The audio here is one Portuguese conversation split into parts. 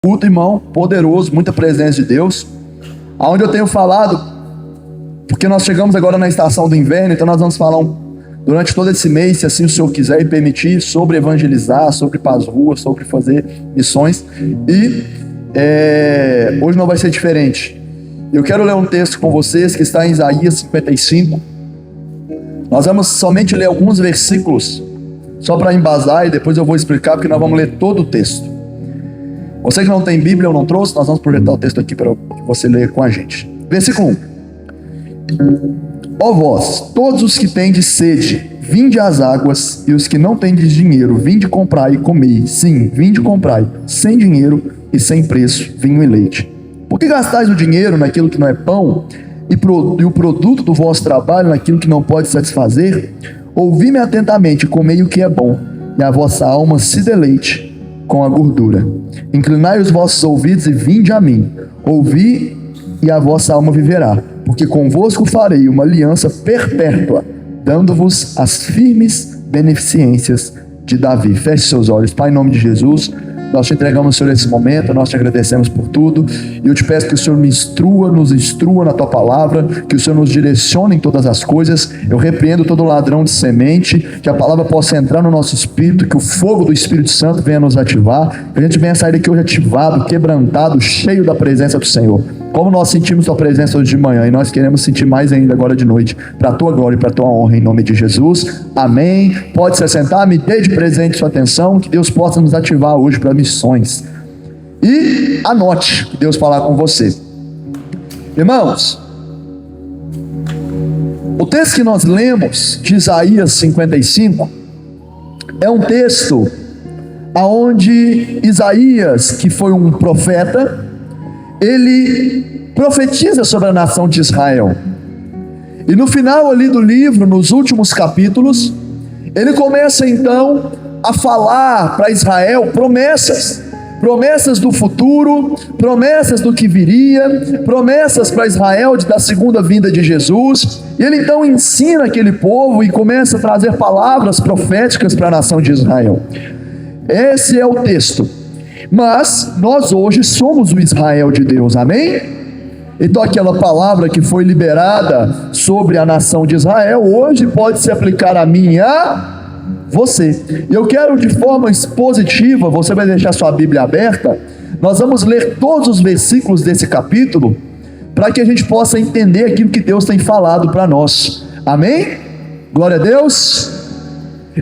Culto, irmão, poderoso, muita presença de Deus. Aonde eu tenho falado, porque nós chegamos agora na estação do inverno, então nós vamos falar durante todo esse mês, se assim o Senhor quiser e permitir, sobre evangelizar, sobre ir para as ruas, sobre fazer missões. E hoje não vai ser diferente. Eu quero ler um texto com vocês que está em Isaías 55. Nós vamos somente ler alguns versículos, só para embasar, e depois eu vou explicar, porque nós vamos ler todo o texto. Você que não tem Bíblia ou não trouxe, nós vamos projetar o texto aqui para você ler com a gente. Versículo 1. Ó vós, todos os que tendes sede, vinde às águas, e os que não tendes dinheiro, vinde comprai e comei. Sim, vinde comprai, sem dinheiro e sem preço, vinho e leite. Por que gastais o dinheiro naquilo que não é pão, e o produto do vosso trabalho naquilo que não pode satisfazer? Ouvi-me atentamente, comei o que é bom, e a vossa alma se deleite com a gordura. Inclinai os vossos ouvidos e vinde a mim. Ouvi e a vossa alma viverá, porque convosco farei uma aliança perpétua, dando-vos as firmes beneficências de Davi. Feche seus olhos. Pai, em nome de Jesus, nós te entregamos, Senhor, nesse momento, nós te agradecemos por tudo, e eu te peço que o Senhor nos instrua na tua palavra, que o Senhor nos direcione em todas as coisas. Eu repreendo todo ladrão de semente, que a palavra possa entrar no nosso espírito, que o fogo do Espírito Santo venha nos ativar, que a gente venha sair daqui hoje ativado, quebrantado, cheio da presença do Senhor. Como nós sentimos tua presença hoje de manhã, e nós queremos sentir mais ainda agora de noite, para a tua glória e para a tua honra, em nome de Jesus, amém. Pode se assentar, me dê de presente sua atenção, que Deus possa nos ativar hoje para missões. E anote que Deus falar com você. Irmãos, o texto que nós lemos de Isaías 55 é um texto onde Isaías, que foi um profeta, ele profetiza sobre a nação de Israel. E no final ali do livro, nos últimos capítulos, ele começa então a falar para Israel promessas do futuro, promessas do que viria, promessas para Israel da segunda vinda de Jesus. E ele então ensina aquele povo e começa a trazer palavras proféticas para a nação de Israel. Esse é o texto. Mas nós hoje somos o Israel de Deus, amém? Então aquela palavra que foi liberada sobre a nação de Israel, hoje pode se aplicar a mim e a você. E eu quero de forma expositiva, você vai deixar sua Bíblia aberta, nós vamos ler todos os versículos desse capítulo, para que a gente possa entender aquilo que Deus tem falado para nós, amém? Glória a Deus.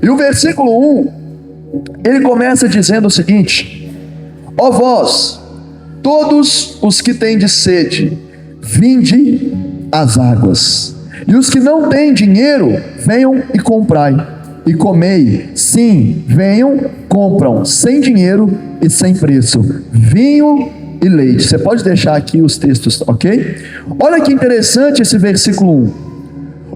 E o versículo 1, ele começa dizendo o seguinte: ó vós, todos os que tendes sede, vinde às águas, e os que não têm dinheiro, venham e comprai, e comei. Sim, venham, compram, sem dinheiro e sem preço, vinho e leite. Você pode deixar aqui os textos, ok? Olha que interessante esse versículo 1.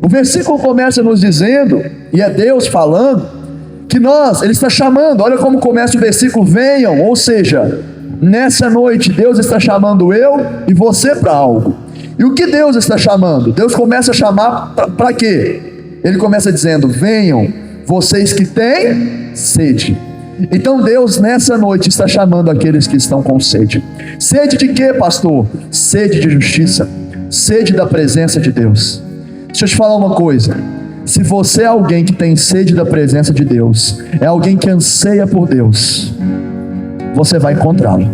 O versículo começa nos dizendo, e é Deus falando, que ele está chamando. Olha como começa o versículo: venham, ou seja, nessa noite Deus está chamando eu e você para algo. E o que Deus está chamando? Deus começa a chamar para quê? Ele começa dizendo: venham, vocês que têm sede. Então Deus nessa noite está chamando aqueles que estão com sede. Sede de quê, pastor? Sede de justiça, sede da presença de Deus. Deixa eu te falar uma coisa: se você é alguém que tem sede da presença de Deus, é alguém que anseia por Deus, você vai encontrá-lo.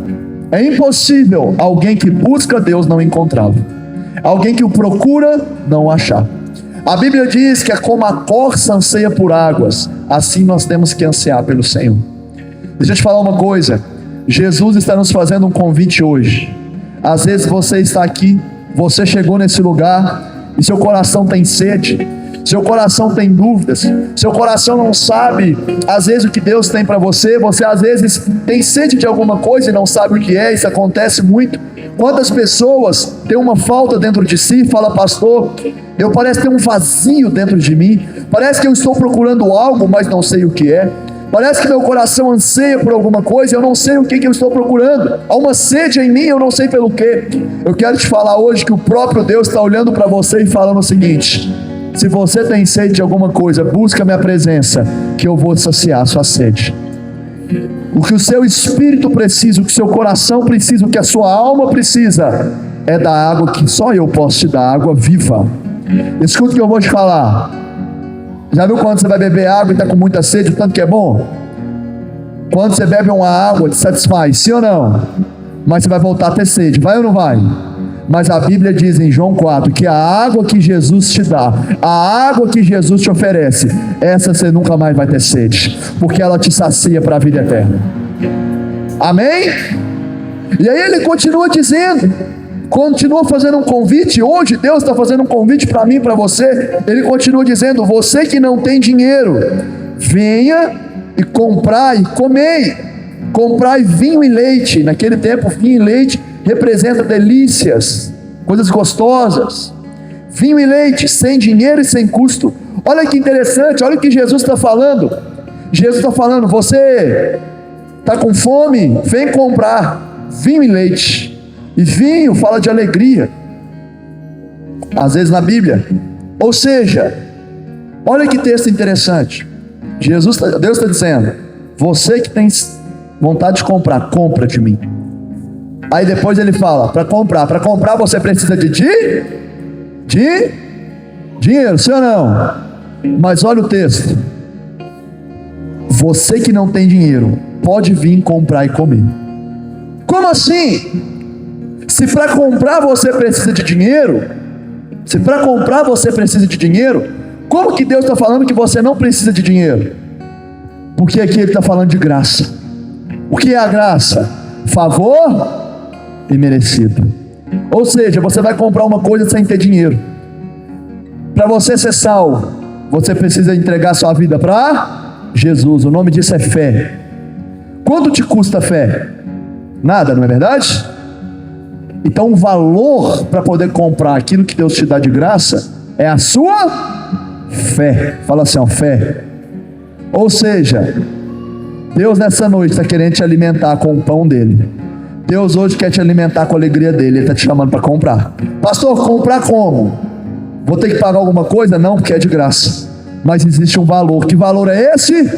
É impossível alguém que busca Deus não encontrá-lo. Alguém que o procura não achar. A Bíblia diz que é como a corça anseia por águas, assim nós temos que ansiar pelo Senhor. Deixa eu te falar uma coisa: Jesus está nos fazendo um convite hoje. Às vezes você está aqui, você chegou nesse lugar e seu coração tem sede, seu coração tem dúvidas, seu coração não sabe às vezes o que Deus tem para você. Você às vezes tem sede de alguma coisa e não sabe o que é. Isso acontece muito. Quantas pessoas têm uma falta dentro de si e falam: pastor, eu parece ter um vazio dentro de mim, parece que eu estou procurando algo, mas não sei o que é. Parece que meu coração anseia por alguma coisa, eu não sei o que eu estou procurando. Há uma sede em mim, eu não sei pelo que. Eu quero te falar hoje que o próprio Deus está olhando para você e falando o seguinte: se você tem sede de alguma coisa, busca a minha presença, que eu vou saciar a sua sede. O que o seu espírito precisa, o que o seu coração precisa, o que a sua alma precisa, é da água que só eu posso te dar, água viva. Escuta o que eu vou te falar. Já viu quando você vai beber água e está com muita sede, o tanto que é bom? Quando você bebe uma água, te satisfaz, sim ou não? Mas você vai voltar a ter sede, vai ou não vai? Mas a Bíblia diz em João 4 que a água que Jesus te dá, a água que Jesus te oferece, essa você nunca mais vai ter sede, porque ela te sacia para a vida eterna. Amém? E aí ele continua dizendo, continua fazendo um convite. Hoje Deus está fazendo um convite para mim e para você. Ele continua dizendo: você que não tem dinheiro, venha e comprai e comei. Comprai vinho e leite. Naquele tempo, vinho e leite representa delícias, coisas gostosas. Vinho e leite, sem dinheiro e sem custo. Olha que interessante, olha o que Jesus está falando. Jesus está falando: você está com fome? Vem comprar vinho e leite. E vinho fala de alegria, às vezes na Bíblia. Ou seja, olha que texto interessante. Deus está dizendo: você que tem vontade de comprar, compra de mim. Aí depois ele fala: para comprar você precisa de dinheiro, sim ou não? Mas olha o texto: você que não tem dinheiro, pode vir comprar e comer. Como assim? Se para comprar você precisa de dinheiro, como que Deus está falando que você não precisa de dinheiro? Porque aqui Ele está falando de graça. O que é a graça? Favor imerecido. Ou seja, você vai comprar uma coisa sem ter dinheiro. Para você ser salvo, você precisa entregar sua vida para Jesus. O nome disso é fé. Quanto te custa a fé? Nada, não é verdade? Então o valor para poder comprar aquilo que Deus te dá de graça é a sua fé. Fala assim, ó, fé. Ou seja, Deus nessa noite está querendo te alimentar com o pão dele. Deus hoje quer te alimentar com a alegria dele. Ele está te chamando para comprar. Pastor, comprar como? Vou ter que pagar alguma coisa? Não, porque é de graça. Mas existe um valor. Que valor é esse?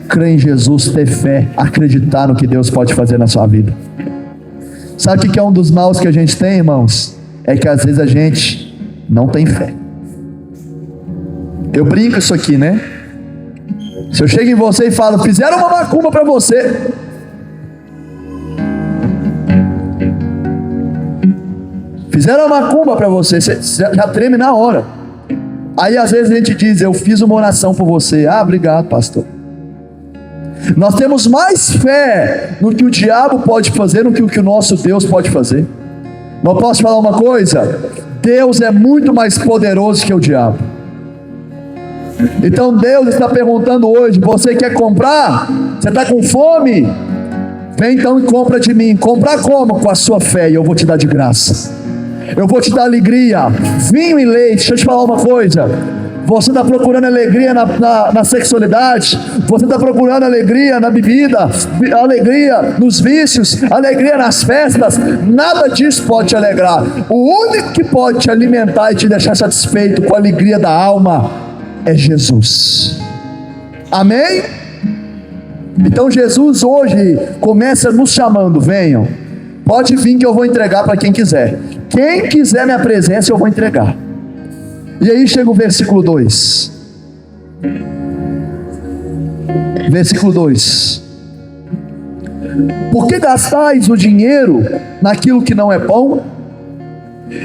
Crer em Jesus, ter fé, acreditar no que Deus pode fazer na sua vida. Sabe o que é um dos maus que a gente tem, irmãos? É que às vezes a gente não tem fé. Eu brinco isso aqui, né? Se eu chego em você e falo: fizeram uma macumba para você, fizeram uma macumba para você, você já treme na hora. Aí às vezes a gente diz: eu fiz uma oração por você. Ah, obrigado, pastor. Nós temos mais fé no que o diabo pode fazer do que o que o nosso Deus pode fazer. Mas posso falar uma coisa? Deus é muito mais poderoso que o diabo. Então Deus está perguntando hoje: você quer comprar? Você está com fome? Vem então e compra de mim. Comprar como? Com a sua fé, e eu vou te dar de graça. Eu vou te dar alegria, vinho e leite. Deixa eu te falar uma coisa: você está procurando alegria na sexualidade, você está procurando alegria na bebida, alegria nos vícios, alegria nas festas. Nada disso pode te alegrar. O único que pode te alimentar e te deixar satisfeito com a alegria da alma é Jesus. Amém? Então Jesus hoje começa nos chamando: venham, pode vir que eu vou entregar para quem quiser. Quem quiser minha presença eu vou entregar. E aí chega o versículo 2. Versículo 2: por que gastais o dinheiro naquilo que não é pão,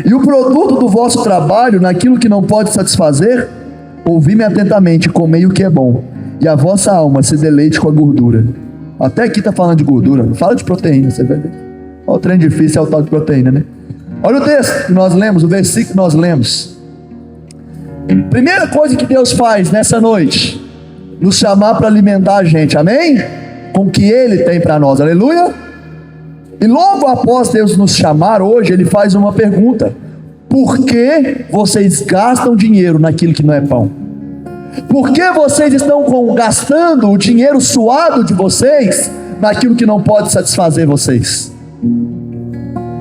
e o produto do vosso trabalho naquilo que não pode satisfazer? Ouvi-me atentamente, comei o que é bom, e a vossa alma se deleite com a gordura. Até aqui está falando de gordura, não fala de proteína, você vai ver. Olha o trem difícil, é o tal de proteína, né? Olha o texto que nós lemos, o versículo que nós lemos. Primeira coisa que Deus faz nessa noite: nos chamar para alimentar a gente, amém? Com o que Ele tem para nós, aleluia. E logo após Deus nos chamar hoje, Ele faz uma pergunta: por que vocês gastam dinheiro naquilo que não é pão? Por que vocês estão gastando o dinheiro suado de vocês naquilo que não pode satisfazer vocês?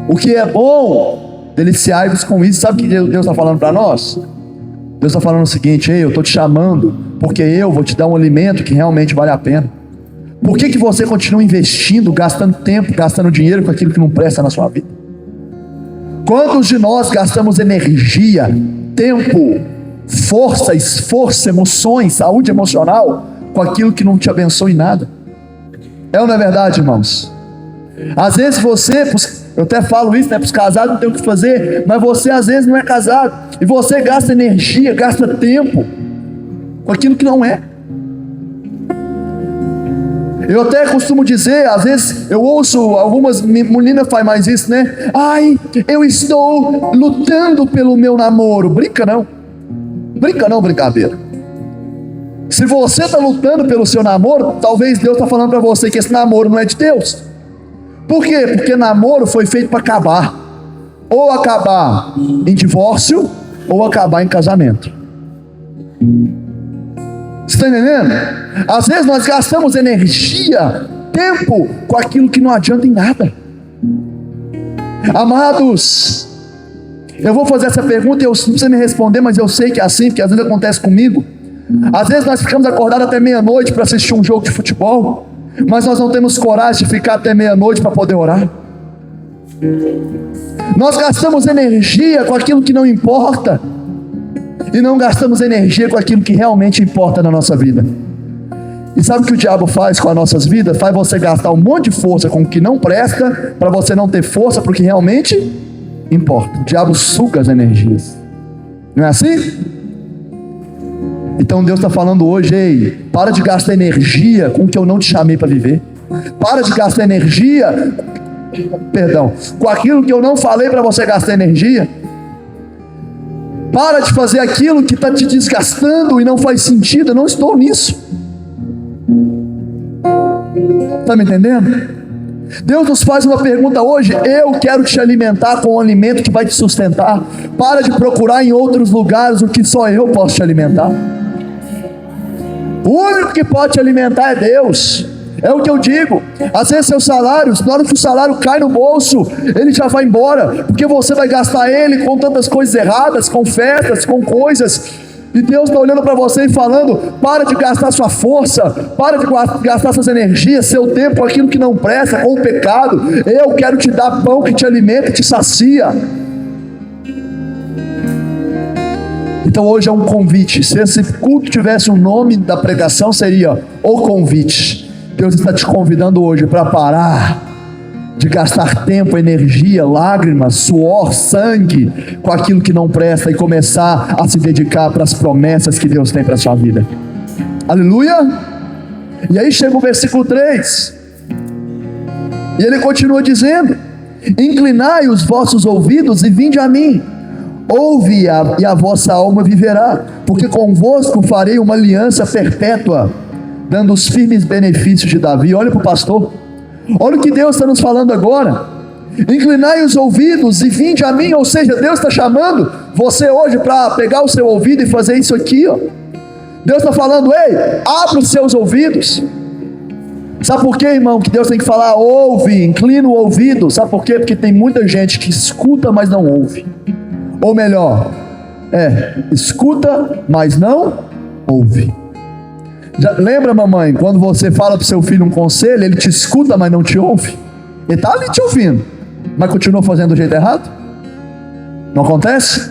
O que é bom, deliciai-vos com isso. Sabe o que Deus está falando para nós? Deus está falando o seguinte: ei, eu estou te chamando porque eu vou te dar um alimento que realmente vale a pena. Por que você continua investindo, gastando tempo, gastando dinheiro com aquilo que não presta na sua vida? Quantos de nós gastamos energia, tempo, força, esforço, emoções, saúde emocional com aquilo que não te abençoa em nada? É ou não é verdade, irmãos? Às vezes você, eu até falo isso, né, para os casados não tem o que fazer, mas você às vezes não é casado, e você gasta energia, gasta tempo com aquilo que não é. Eu até costumo dizer, às vezes eu ouço algumas meninas fazem mais isso, né? Ai, eu estou lutando pelo meu namoro. Brinca não, brincadeira. Se você está lutando pelo seu namoro, talvez Deus está falando para você que esse namoro não é de Deus. Por quê? Porque namoro foi feito para acabar. Ou acabar em divórcio, ou acabar em casamento. Você está entendendo? Às vezes nós gastamos energia, tempo, com aquilo que não adianta em nada. Amados, eu vou fazer essa pergunta e não precisa me responder, mas eu sei que é assim, porque às vezes acontece comigo. Às vezes nós ficamos acordados até meia-noite para assistir um jogo de futebol, mas nós não temos coragem de ficar até meia-noite para poder orar. Nós gastamos energia com aquilo que não importa, e não gastamos energia com aquilo que realmente importa na nossa vida. E sabe o que o diabo faz com as nossas vidas? Faz você gastar um monte de força com o que não presta, para você não ter força para o que realmente importa. O diabo suga as energias. Não é assim? Então Deus está falando hoje: ei, para de gastar energia com o que eu não te chamei para viver. Para de gastar energia, com aquilo que eu não falei para você gastar energia. Para de fazer aquilo que está te desgastando e não faz sentido. Eu não estou nisso. Está me entendendo? Deus nos faz uma pergunta hoje: eu quero te alimentar com um alimento que vai te sustentar. Para de procurar em outros lugares o que só eu posso te alimentar. O único que pode te alimentar é Deus. É o que eu digo. Às vezes seu salário, na hora que o salário cai no bolso, ele já vai embora, porque você vai gastar ele com tantas coisas erradas, com festas, com coisas. E Deus está olhando para você e falando: para de gastar sua força, para de gastar suas energias, seu tempo com aquilo que não presta, com o pecado. Eu quero te dar pão que te alimenta e te sacia. Então hoje é um convite. Se esse culto tivesse um nome da pregação, seria o convite. Deus está te convidando hoje para parar de gastar tempo, energia, lágrimas, suor, sangue com aquilo que não presta e começar a se dedicar para as promessas que Deus tem para a sua vida. Aleluia! E aí chega o versículo 3 e ele continua dizendo: inclinai os vossos ouvidos e vinde a mim. Ouve e a vossa alma viverá, porque convosco farei uma aliança perpétua, dando os firmes benefícios de Davi. Olha para o pastor, olha o que Deus está nos falando agora: inclinai os ouvidos e vinde a mim. Ou seja, Deus está chamando você hoje para pegar o seu ouvido e fazer isso aqui, ó. Deus está falando: ei, abre os seus ouvidos. Sabe por quê, irmão, que Deus tem que falar ouve, inclina o ouvido? Sabe por quê? Porque tem muita gente que escuta, mas não ouve. Ou melhor, escuta, mas não ouve. Lembra, mamãe, quando você fala para o seu filho um conselho, ele te escuta, mas não te ouve? Ele está ali te ouvindo, mas continua fazendo do jeito errado? Não acontece?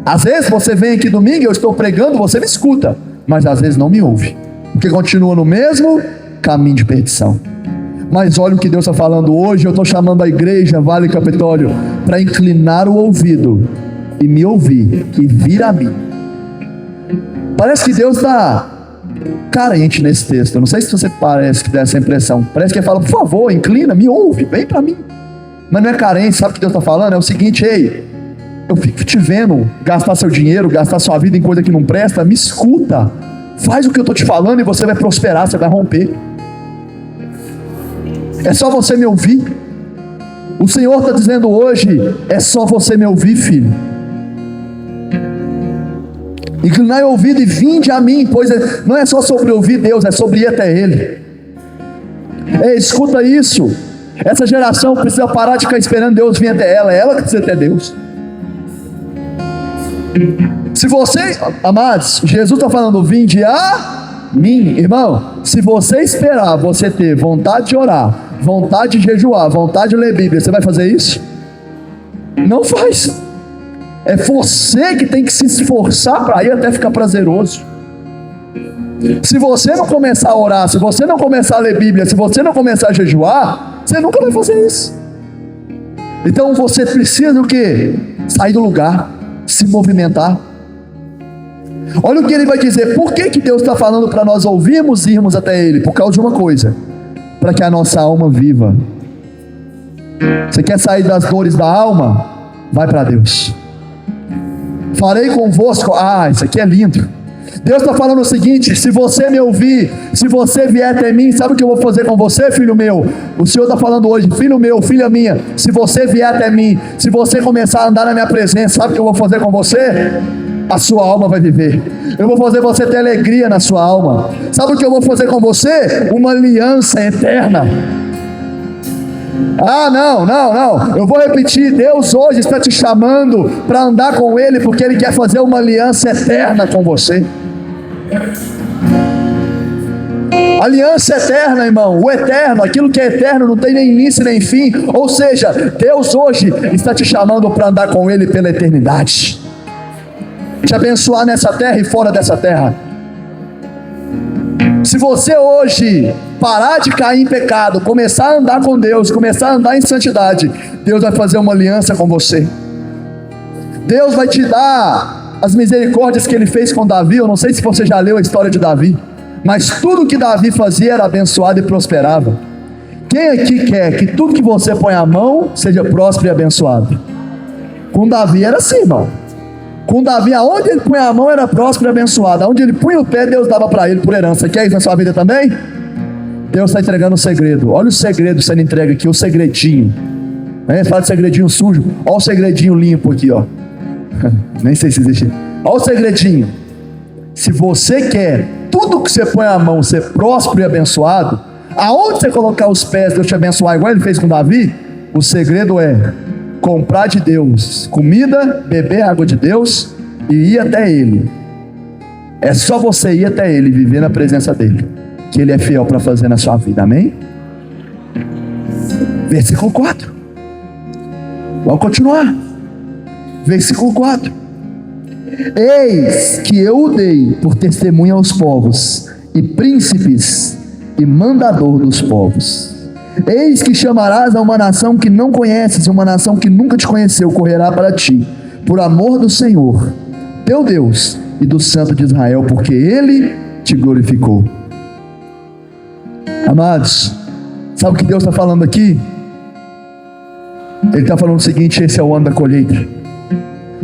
Às vezes você vem aqui domingo, eu estou pregando, você me escuta, mas às vezes não me ouve, porque continua no mesmo caminho de perdição. Mas olha o que Deus está falando hoje. Eu estou chamando a igreja Vale Capitólio para inclinar o ouvido e me ouvir, e vir a mim. Parece que Deus está carente nesse texto. Eu não sei se você parece que dá essa impressão. Parece que ele fala: por favor, inclina, me ouve, vem para mim. Mas não é carente. Sabe o que Deus está falando? É o seguinte: ei, eu fico te vendo gastar seu dinheiro, gastar sua vida em coisa que não presta. Me escuta, faz o que eu estou te falando e você vai prosperar, você vai romper. É só você me ouvir. O Senhor está dizendo hoje: é só você me ouvir, filho. Inclinai o ouvido e vinde a mim, pois não é só sobre ouvir Deus, é sobre ir até Ele. Escuta isso. Essa geração precisa parar de ficar esperando Deus vir até ela. É ela que precisa até Deus. Se você, amados, Jesus está falando: vinde a mim. Irmão, se você esperar você ter vontade de orar, vontade de jejuar, vontade de ler Bíblia, você vai fazer isso? Não faz. É você que tem que se esforçar para ir até ficar prazeroso. Se você não começar a orar, se você não começar a ler Bíblia, se você não começar a jejuar, você nunca vai fazer isso. Então você precisa o quê? Sair do lugar, se movimentar. Olha o que ele vai dizer. Por que Deus está falando para nós ouvirmos e irmos até Ele? Por causa de uma coisa: para que a nossa alma viva. Você quer sair das dores da alma? Vai para Deus. Farei convosco. Isso aqui é lindo. Deus está falando o seguinte: se você me ouvir, se você vier até mim, sabe o que eu vou fazer com você, filho meu? O Senhor está falando hoje: filho meu, filha minha, se você vier até mim, se você começar a andar na minha presença, sabe o que eu vou fazer com você? A sua alma vai viver. Eu vou fazer você ter alegria na sua alma. Sabe o que eu vou fazer com você? Uma aliança eterna. Não. Eu vou repetir. Deus hoje está te chamando para andar com Ele, porque Ele quer fazer uma aliança eterna com você. Aliança eterna, irmão. O eterno, aquilo que é eterno, não tem nem início nem fim. Ou seja, Deus hoje está te chamando para andar com Ele pela eternidade, te abençoar nessa terra e fora dessa terra. Se você hoje parar de cair em pecado, começar a andar com Deus, começar a andar em santidade, Deus vai fazer uma aliança com você. Deus vai te dar as misericórdias que Ele fez com Davi. Eu não sei se você já leu a história de Davi, mas tudo que Davi fazia era abençoado e prosperava. Quem aqui quer que tudo que você põe a mão seja próspero e abençoado? Com Davi era assim, irmão. Com Davi, aonde ele punha a mão era próspero e abençoado. Aonde ele punha o pé, Deus dava para ele por herança. Quer isso na sua vida também? Deus está entregando um segredo. Olha o segredo sendo entregue aqui, o segredinho. Você fala de segredinho sujo. Olha o segredinho limpo aqui, ó. Nem sei se existe. Olha o segredinho. Se você quer tudo que você põe a mão ser próspero e abençoado, aonde você colocar os pés, Deus te abençoar, igual Ele fez com Davi, o segredo é comprar de Deus comida, beber água de Deus e ir até Ele. É só você ir até Ele, viver na presença dEle, que Ele é fiel para fazer na sua vida, amém? Versículo 4. Vamos continuar. Versículo 4. Eis que eu o dei por testemunha aos povos, e príncipes, e mandador dos povos. Eis que chamarás a uma nação que não conheces, uma nação que nunca te conheceu, correrá para ti, por amor do Senhor, teu Deus, e do Santo de Israel, porque Ele te glorificou. Amados, sabe o que Deus está falando aqui? Ele está falando o seguinte: esse é o ano da colheita.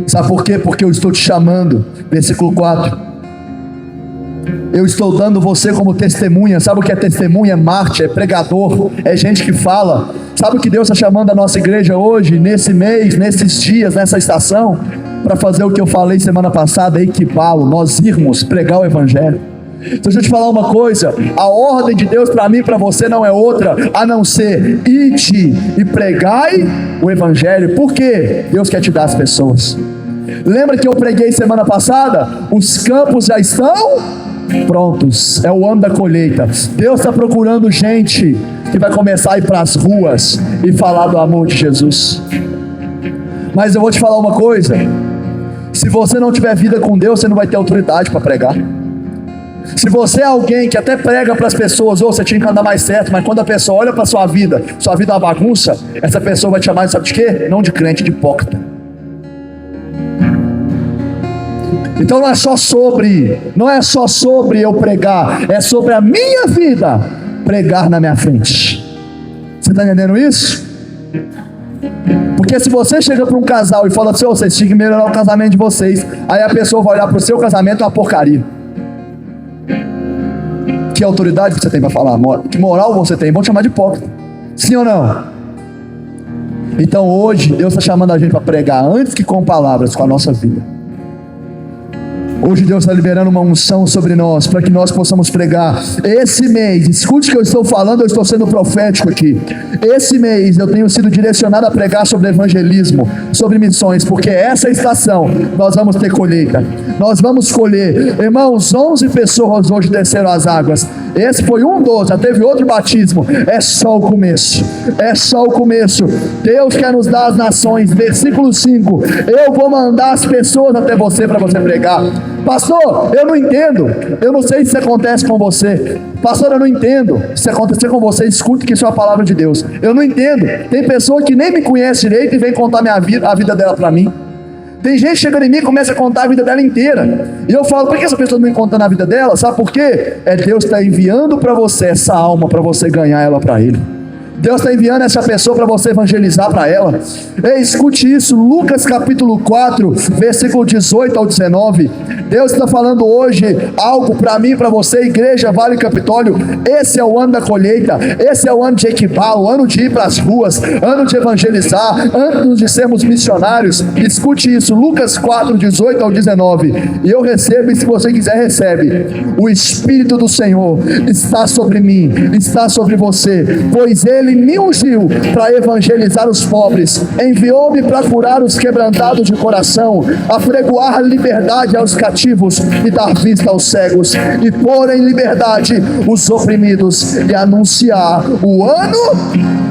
Sabe por quê? Porque eu estou te chamando. Versículo 4. Eu estou dando você como testemunha. Sabe o que é testemunha? É mártir, é pregador, é gente que fala. Sabe o que Deus está chamando a nossa igreja hoje, nesse mês, nesses dias, nessa estação? Para fazer o que eu falei semana passada, equipá-lo, nós irmos pregar o Evangelho. Então deixa eu te falar uma coisa: a ordem de Deus para mim e para você não é outra a não ser ide e pregai o Evangelho. Por quê? Deus quer te dar as pessoas. Lembra que eu preguei semana passada? Os campos já estão prontos, é o ano da colheita. Deus está procurando gente que vai começar a ir para as ruas e falar do amor de Jesus. Mas eu vou te falar uma coisa: se você não tiver vida com Deus, você não vai ter autoridade para pregar. Se você é alguém que até prega para as pessoas, ou você tinha que andar mais certo, mas quando a pessoa olha para a sua vida é uma bagunça, essa pessoa vai te chamar, sabe de quê? Não de crente, de hipócrita. Então não é só sobre eu pregar, é sobre a minha vida pregar na minha frente. Você está entendendo isso? Porque se você chega para um casal e fala assim: vocês tinham que melhorar o casamento de vocês, aí a pessoa vai olhar para o seu casamento, é uma porcaria. Que autoridade você tem para falar? Que moral você tem? Vão te chamar de hipócrita. Sim ou não? Então hoje Deus está chamando a gente para pregar, antes que com palavras, com a nossa vida. Hoje Deus está liberando uma unção sobre nós, para que nós possamos pregar. Esse mês, escute o que eu estou falando, eu estou sendo profético aqui. Esse mês eu tenho sido direcionado a pregar sobre evangelismo, sobre missões, porque essa estação nós vamos ter colheita. Nós vamos colher. Irmãos, 11 pessoas hoje desceram as águas. Esse foi um dos, já teve outro batismo. É só o começo. É só o começo. Deus quer nos dar as nações. Versículo 5. Eu vou mandar as pessoas até você para você pregar. Pastor, eu não entendo. Eu não sei se isso acontece com você. Pastor, eu não entendo. Se acontecer com você, escute que isso é a palavra de Deus. Eu não entendo. Tem pessoa que nem me conhece direito e vem contar a vida dela para mim. Tem gente chegando em mim e começa a contar a vida dela inteira. E eu falo, por que essa pessoa não me contando a vida dela? Sabe por quê? É Deus está enviando para você essa alma, para você ganhar ela para Ele. Deus está enviando essa pessoa para você evangelizar para ela. Ei, escute isso, Lucas capítulo 4, versículo 18 ao 19. Deus está falando hoje algo para mim, para você, igreja Vale Capitólio. Esse é o ano da colheita, esse é o ano de equipar, o ano de ir para as ruas, ano de evangelizar, ano de sermos missionários. Escute isso, Lucas 4, 18 ao 19. E eu recebo, e se você quiser, recebe. O Espírito do Senhor está sobre mim, está sobre você, pois Ele me ungiu para evangelizar os pobres, enviou-me para curar os quebrantados de coração, apregoar liberdade aos cativos e dar vista aos cegos, e pôr em liberdade os oprimidos, e anunciar o ano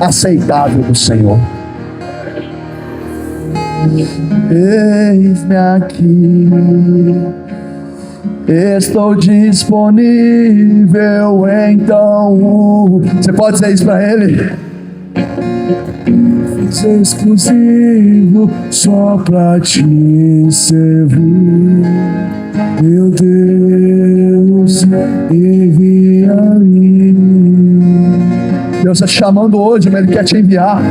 aceitável do Senhor. Eis-me aqui, estou disponível, então. Você pode dizer isso para Ele? Fiz exclusivo só para te servir, meu Deus, envia-me. Deus está te chamando hoje, mas Ele quer te enviar.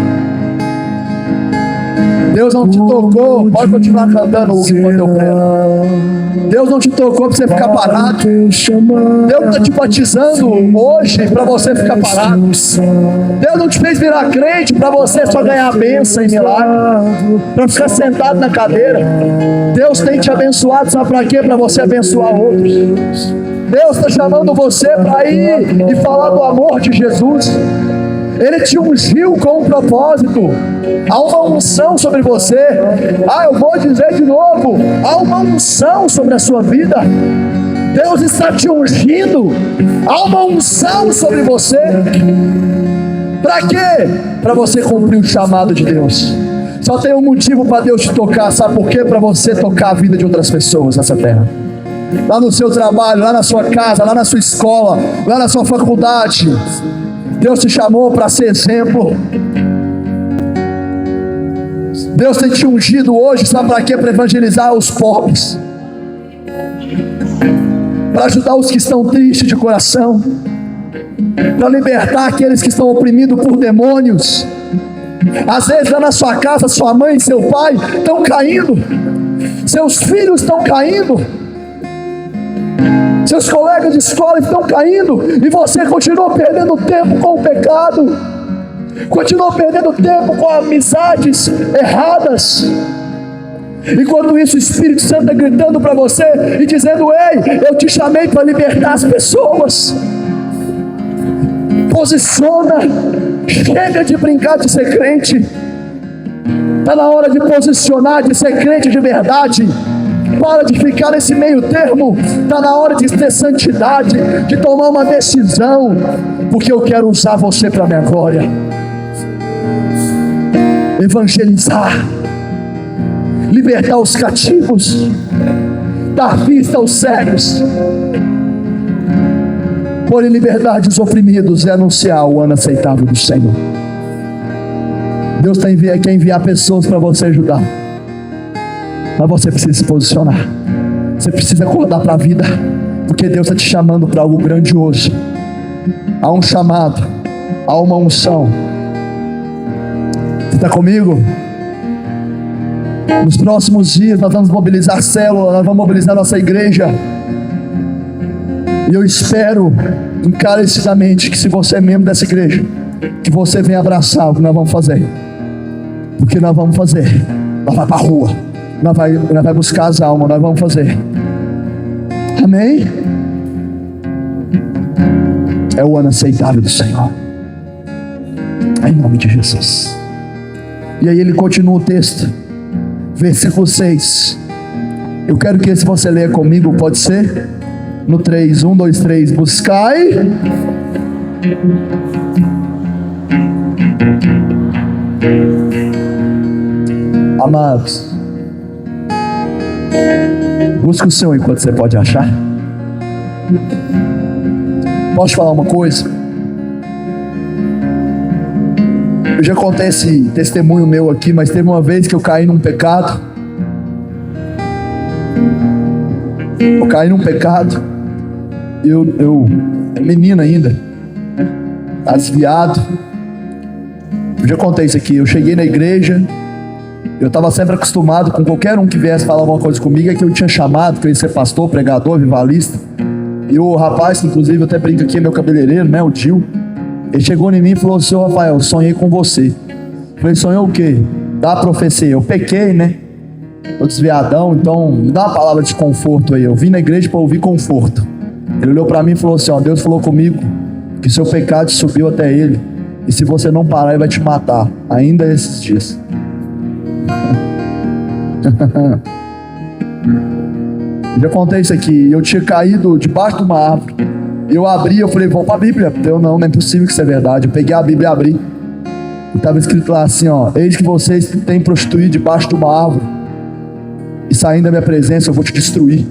Deus não te tocou, pode continuar cantando enquanto eu prego. Deus não te tocou para você ficar parado. Deus está te batizando hoje para você ficar parado. Deus não te fez virar crente para você só ganhar bênção e milagre, para ficar sentado na cadeira. Deus tem te abençoado, sabe para quê? Para você abençoar outros. Deus está chamando você para ir e falar do amor de Jesus. Ele te ungiu com um propósito. Há uma unção sobre você. Eu vou dizer de novo, há uma unção sobre a sua vida. Deus está te ungindo. Há uma unção sobre você. Para quê? Para você cumprir o chamado de Deus. Só tem um motivo para Deus te tocar. Sabe por quê? Para você tocar a vida de outras pessoas nessa terra. Lá no seu trabalho, lá na sua casa, lá na sua escola, lá na sua faculdade. Deus te chamou para ser exemplo. Deus tem te ungido hoje, sabe para quê? Para evangelizar os pobres, para ajudar os que estão tristes de coração, para libertar aqueles que estão oprimidos por demônios. Às vezes lá na sua casa, sua mãe e seu pai estão caindo, seus filhos estão caindo, seus colegas de escola estão caindo, e você continua perdendo tempo com o pecado, continua perdendo tempo com amizades erradas. Enquanto isso, o Espírito Santo está gritando para você e dizendo: ei, eu te chamei para libertar as pessoas. Posiciona, chega de brincar de ser crente. Está na hora de posicionar, de ser crente de verdade. Para de ficar nesse meio termo. Está na hora de ter santidade, de tomar uma decisão, porque eu quero usar você para a minha glória. Evangelizar, libertar os cativos, dar vista aos cegos, pôr em liberdade os oprimidos e anunciar o ano aceitável do Senhor. Deus quer enviar pessoas para você ajudar, mas você precisa se posicionar. Você precisa acordar para a vida, porque Deus está te chamando para algo grandioso. Há um chamado, há uma unção. Você está comigo? Nos próximos dias nós vamos mobilizar célula, nós vamos mobilizar nossa igreja. E eu espero encarecidamente que, se você é membro dessa igreja, que você venha abraçar o que nós vamos fazer. Porque nós vamos fazer. Nós vamos para a rua. Nós vamos buscar as almas, nós vamos fazer. Amém? É o ano aceitável do Senhor. Em nome de Jesus. E aí ele continua o texto. Versículo 6. Eu quero que esse você leia comigo, pode ser? No 3, 1, 2, 3. Buscai. Amados, busca o Senhor enquanto você pode achar. Posso te falar uma coisa? Eu já contei esse testemunho meu aqui, mas teve uma vez que eu caí num pecado. Eu menino ainda, tá desviado. Eu já contei isso aqui. Eu cheguei na igreja, eu estava sempre acostumado com qualquer um que viesse falar alguma coisa comigo, é que eu tinha chamado, que eu ia ser pastor, pregador, vivalista. E o rapaz, que inclusive eu até brinco aqui, é meu cabeleireiro, né, o Dil, ele chegou em mim e falou: Senhor Rafael, sonhei com você. Eu falei: sonhou o quê? Dá a profecia. Eu pequei, né? Tô desviadão, então me dá uma palavra de conforto aí. Eu vim na igreja para ouvir conforto. Ele olhou para mim e falou assim: ó, Deus falou comigo que seu pecado subiu até ele, e se você não parar, ele vai te matar, ainda esses dias. Já contei isso aqui. Eu tinha caído debaixo de uma árvore. Eu abri, eu falei: vou para a Bíblia. Não é possível que isso é verdade. Eu peguei a Bíblia e abri. E estava escrito lá assim, ó: eis que vocês têm prostituído debaixo de uma árvore, e saindo da minha presença eu vou te destruir.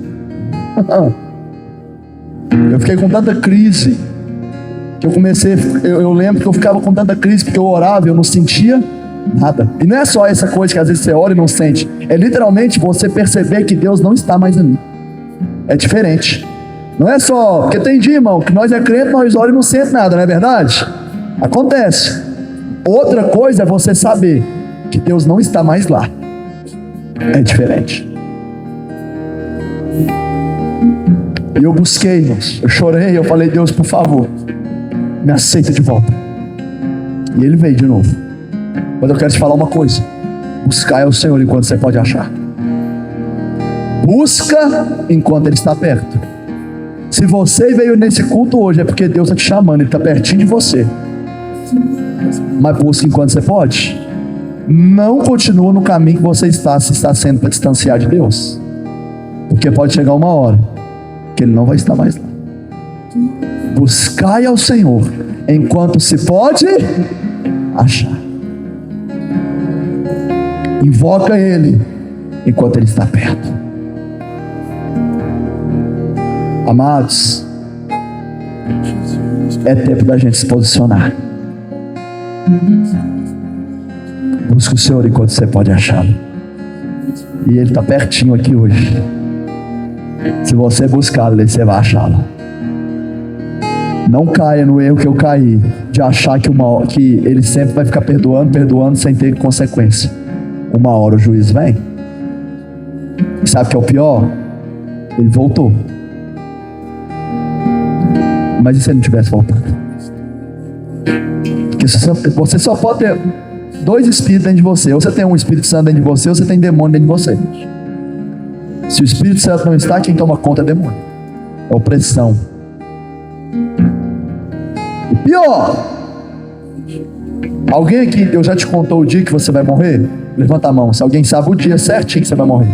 Eu fiquei com tanta crise que eu lembro que eu ficava com tanta crise porque eu orava e eu não sentia nada. E não é só essa coisa que às vezes você ora e não sente, é literalmente você perceber que Deus não está mais ali. É diferente. Não é só, porque tem dia, irmão, que nós é crente, nós oramos e não sente nada, não é verdade? Acontece. Outra coisa é você saber que Deus não está mais lá. É diferente. E eu busquei, irmãos, eu chorei, eu falei: Deus, por favor, me aceita de volta. E ele veio de novo. Mas eu quero te falar uma coisa: buscar é o Senhor enquanto você pode achar. Busca enquanto Ele está perto. Se você veio nesse culto hoje, é porque Deus está te chamando, Ele está pertinho de você. Mas busca enquanto você pode. Não continua no caminho que você está, se está sendo para distanciar de Deus, porque pode chegar uma hora que Ele não vai estar mais lá. Buscai ao Senhor enquanto se pode achar. Invoca Ele enquanto Ele está perto. Amados, é tempo da gente se posicionar. Busca o Senhor enquanto você pode achá-lo. E Ele está pertinho aqui hoje. Se você buscá-lo, você vai achá-lo. Não caia no erro que eu caí, de achar que Ele sempre vai ficar perdoando sem ter consequência. Uma hora o juiz vem. E sabe o que é o pior? Ele voltou. Mas e se ele não tivesse voltado? Porque você só pode ter dois espíritos dentro de você. Ou você tem um Espírito Santo dentro de você, ou você tem demônio dentro de você. Se o Espírito Santo não está, quem toma conta é demônio. É opressão. E pior, alguém aqui, Deus já te contou o dia que você vai morrer? Levanta a mão. Se alguém sabe o dia certinho que você vai morrer.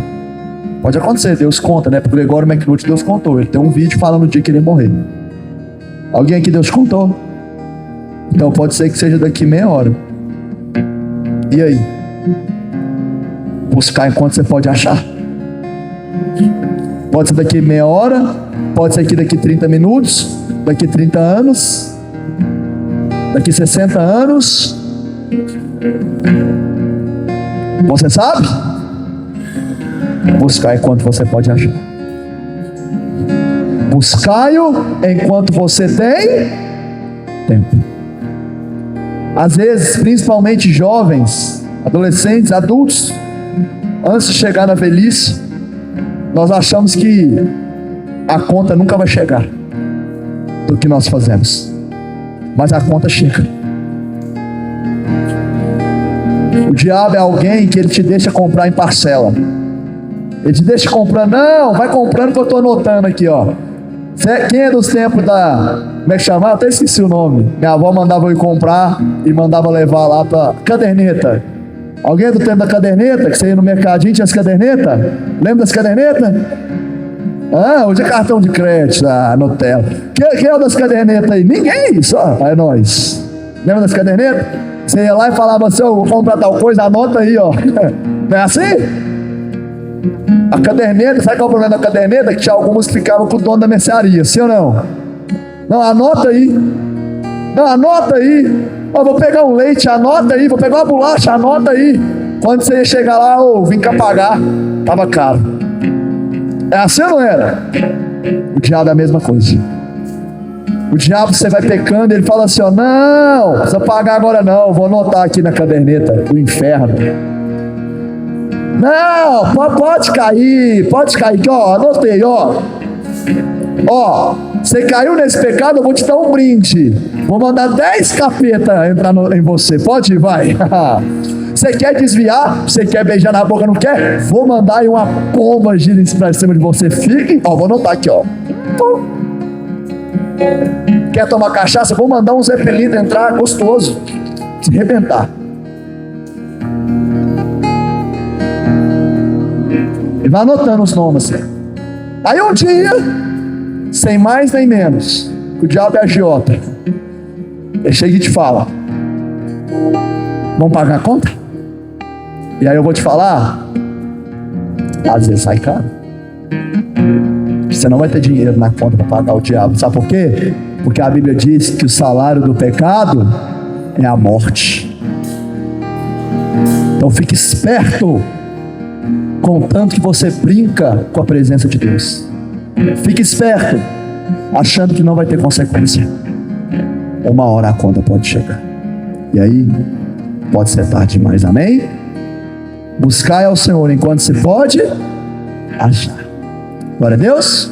Pode acontecer, Deus conta, né? Porque o Gregório McNulty, Deus contou. Ele tem um vídeo falando o dia que ele ia morrer. Alguém aqui Deus contou? Então pode ser que seja daqui meia hora. E aí? Buscar enquanto você pode achar. Pode ser daqui meia hora, pode ser daqui 30 minutos, daqui 30 anos, daqui 60 anos. Você sabe? Buscar enquanto você pode achar. Buscai-o enquanto você tem tempo. Às vezes, principalmente jovens, adolescentes, adultos, antes de chegar na velhice, nós achamos que a conta nunca vai chegar do que nós fazemos. Mas a conta chega. O diabo é alguém que ele te deixa comprar em parcela. Ele te deixa comprando. Não, vai comprando que eu estou anotando aqui, ó. Quem é dos tempos da... Como é que chamava? Até esqueci o nome. Minha avó mandava eu ir comprar e mandava levar lá pra caderneta. Alguém é do tempo da caderneta? Que você ia no mercadinho, tinha as cadernetas? Lembra das cadernetas? Hoje é cartão de crédito, Nutella. Quem é das cadernetas aí? Ninguém, só. É nós. Lembra das cadernetas? Você ia lá e falava assim, eu vou comprar tal coisa, anota aí, ó. Não é assim? A caderneta, sabe qual é o problema da caderneta? Que tinha algumas que ficavam com o dono da mercearia, sim ou não? Não, anota aí. Não, anota aí. Ó, vou pegar um leite, anota aí. Vou pegar uma bolacha, anota aí. Quando você ia chegar lá, vim cá pagar, tava caro. É assim ou não era? O diabo é a mesma coisa. O diabo, você vai pecando, ele fala assim, ó, não precisa pagar agora não, vou anotar aqui na caderneta do inferno. Não, pode cair, que ó, anotei, ó, você caiu nesse pecado, eu vou te dar um brinde, vou mandar 10 capeta entrar em você, pode ir, vai. Você quer desviar, você quer beijar na boca, não quer? Vou mandar aí uma pomba gira pra cima de você, fique, ó, vou anotar aqui, ó. Quer tomar cachaça? Vou mandar um Zeppelin entrar gostoso, se arrebentar. Ele vai anotando os nomes. Aí um dia, sem mais nem menos, o diabo é agiota. Ele chega e te fala: vamos pagar a conta? E aí eu vou te falar, às vezes sai caro. Você não vai ter dinheiro na conta para pagar o diabo. Sabe por quê? Porque a Bíblia diz que o salário do pecado é a morte. Então fique esperto, contanto que você brinca com a presença de Deus. Fique esperto, achando que não vai ter consequência. Uma hora a conta pode chegar. E aí, pode ser tarde demais, amém? Buscai ao Senhor enquanto se pode achar. Glória a Deus.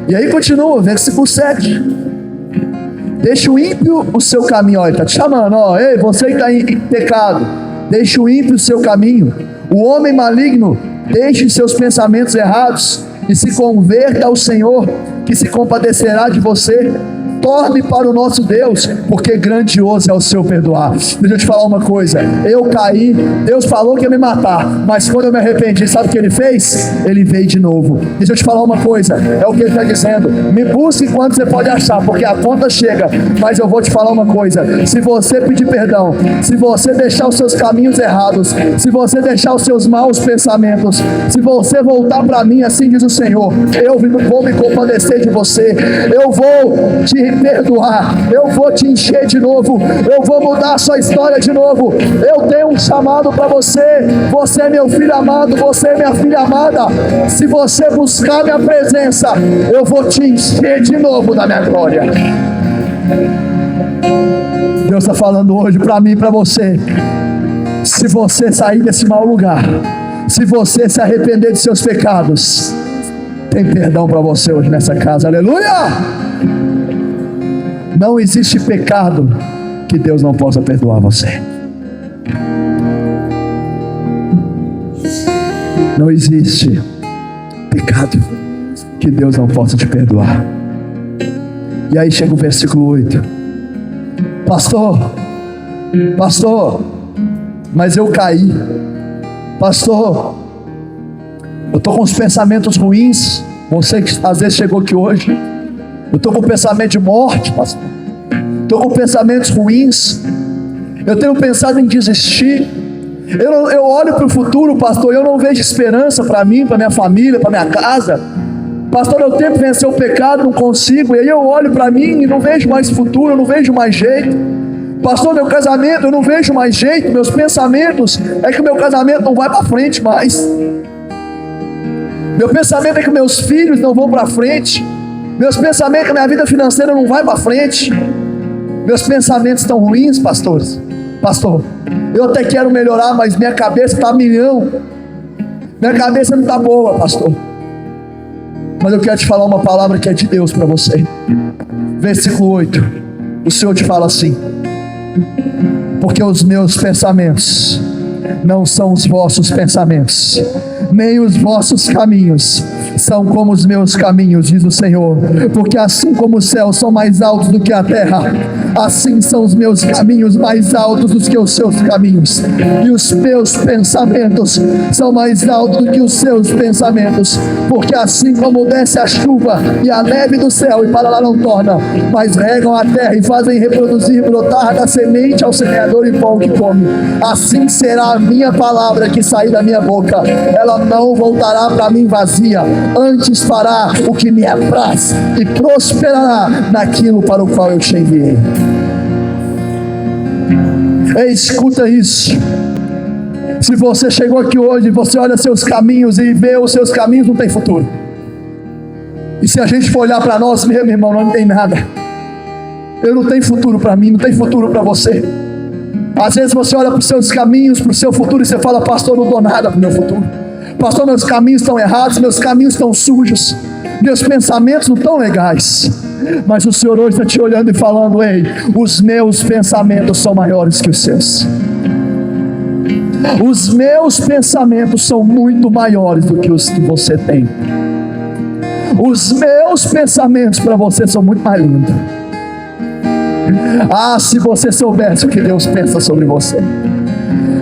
E aí continua, versículo 7. Deixa o ímpio o seu caminho. Olha, ele está te chamando, ó. Ei, você que está em pecado, deixa o ímpio o seu caminho. O homem maligno, deixe seus pensamentos errados e se converta ao Senhor, que se compadecerá de você. Torne para o nosso Deus, porque grandioso é o seu perdoar. Deixa eu te falar uma coisa. Eu caí, Deus falou que ia me matar, mas quando eu me arrependi, sabe o que Ele fez? Ele veio de novo. Deixa eu te falar uma coisa, é o que Ele está dizendo: me busque quando você pode achar, porque a conta chega. Mas eu vou te falar uma coisa: se você pedir perdão, se você deixar os seus caminhos errados, se você deixar os seus maus pensamentos, se você voltar para mim, assim diz o Senhor, eu vou me compadecer de você, eu vou te perdoar, eu vou te encher de novo, eu vou mudar a sua história de novo. Eu tenho um chamado para você. Você é meu filho amado, você é minha filha amada. Se você buscar minha presença, eu vou te encher de novo da minha glória. Deus está falando hoje para mim e para você: se você sair desse mau lugar, se você se arrepender de seus pecados, tem perdão para você hoje nessa casa. Aleluia! Não existe pecado que Deus não possa perdoar você. Não existe pecado que Deus não possa te perdoar. E aí chega o versículo 8. Pastor, mas eu caí. Pastor, eu estou com os pensamentos ruins. Você que às vezes chegou aqui hoje, eu estou com pensamento de morte, pastor. Estou com pensamentos ruins. Eu tenho pensado em desistir. Eu olho para o futuro, pastor, e eu não vejo esperança para mim, para minha família, para minha casa. Pastor, eu tento vencer o pecado, não consigo. E aí eu olho para mim e não vejo mais futuro, eu não vejo mais jeito. Pastor, meu casamento, eu não vejo mais jeito. Meus pensamentos é que o meu casamento não vai para frente mais. Meu pensamento é que meus filhos não vão para frente. Meus pensamentos é que a minha vida financeira não vai para frente. Meus pensamentos estão ruins, pastor. Eu até quero melhorar, mas minha cabeça está a milhão. Minha cabeça não está boa, pastor. Mas eu quero te falar uma palavra que é de Deus para você. Versículo 8. O Senhor te fala assim: porque os meus pensamentos não são os vossos pensamentos, nem os vossos caminhos são como os meus caminhos, diz o Senhor. Porque assim como os céus são mais altos do que a terra, assim são os meus caminhos mais altos do que os seus caminhos, e os meus pensamentos são mais altos do que os seus pensamentos. Porque assim como desce a chuva e a neve do céu e para lá não torna, mas regam a terra e fazem reproduzir, brotar da semente ao semeador e pão que come, assim será a minha palavra que sair da minha boca. Ela não voltará para mim vazia, antes fará o que me apraz e prosperará naquilo para o qual eu te enviei. Ei, escuta isso. Se você chegou aqui hoje, você olha seus caminhos e vê os seus caminhos, não tem futuro. E se a gente for olhar para nós mesmo, irmão, não tem nada. Eu não tenho futuro para mim, não tem futuro para você. Às vezes você olha para os seus caminhos, para o seu futuro, e você fala: pastor, eu não dou nada para o meu futuro. Pastor, meus caminhos estão errados, meus caminhos estão sujos, meus pensamentos não estão legais. Mas o Senhor hoje está te olhando e falando: ei, os meus pensamentos são maiores que os seus. Os meus pensamentos são muito maiores do que os que você tem. Os meus pensamentos para você são muito mais lindos. Ah, se você soubesse o que Deus pensa sobre você.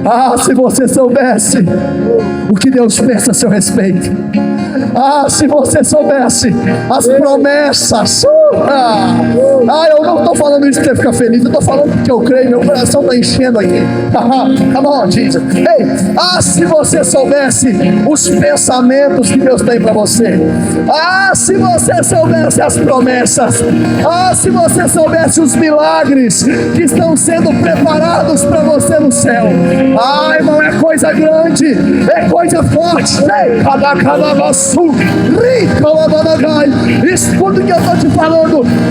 Ah, se você soubesse o que Deus pensa a seu respeito. Ah, se você soubesse as promessas. Eu não estou falando isso para ficar feliz, eu estou falando porque eu creio, meu coração está enchendo aqui. Come on, Jesus. Ei, se você soubesse os pensamentos que Deus tem para você. Se você soubesse as promessas. Se você soubesse os milagres que estão sendo preparados para você no céu. Irmão, é coisa grande, é coisa forte. Escuta o que eu estou te falando.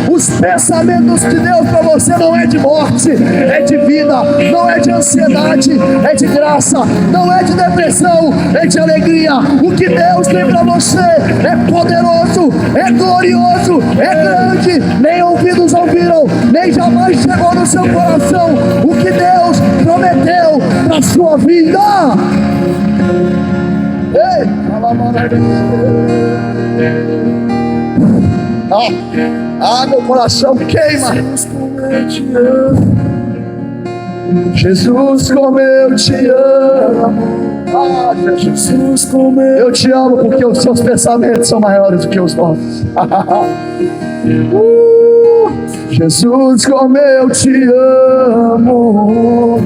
Os pensamentos de Deus para você não é de morte, é de vida. Não é de ansiedade, é de graça. Não é de depressão, é de alegria. O que Deus tem para você é poderoso, é glorioso, é grande. Nem ouvidos ouviram, nem jamais chegou no seu coração o que Deus prometeu para a sua vida. Ei! Meu coração queima. Jesus, como eu te amo. Jesus, como eu te amo, porque os seus pensamentos são maiores do que os nossos. Jesus, como eu te amo.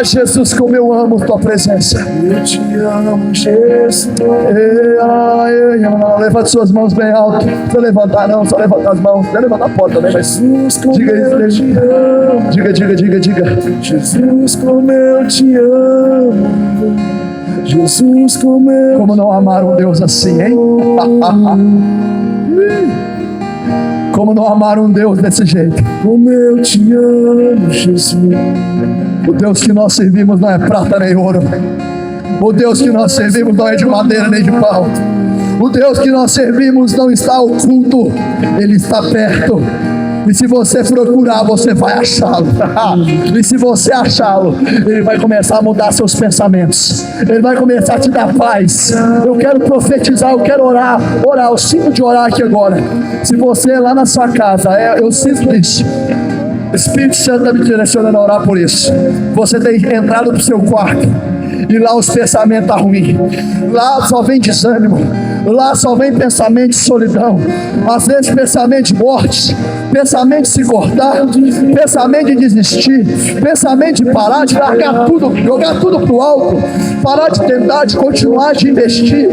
Jesus, como eu amo tua presença. Eu te amo, Jesus. Levante suas mãos bem alto. Não precisa levantar não, só levantar as mãos. Não levantar a porta também, mas diga isso. Diga. Jesus, como eu te amo. Jesus, como não amar um Deus assim, hein? Como não amar um Deus desse jeito? Como eu te amo, Jesus. O Deus que nós servimos não é prata nem ouro. O Deus que nós servimos não é de madeira nem de pau. O Deus que nós servimos não está oculto, Ele está perto. E se você procurar, você vai achá-lo. E se você achá-lo, Ele vai começar a mudar seus pensamentos. Ele vai começar a te dar paz. Eu quero profetizar, eu quero orar. Eu sinto de orar aqui agora. Se você lá na sua casa, eu sinto isso. O Espírito Santo está me direcionando a orar por isso. Você tem entrado para o seu quarto e lá os pensamentos estão ruins. Lá só vem desânimo. Lá só vem pensamento de solidão. Às vezes pensamento de morte, pensamento de se cortar, pensamento de desistir, pensamento de parar, de largar tudo, jogar tudo pro alto, parar de tentar, de continuar, de investir.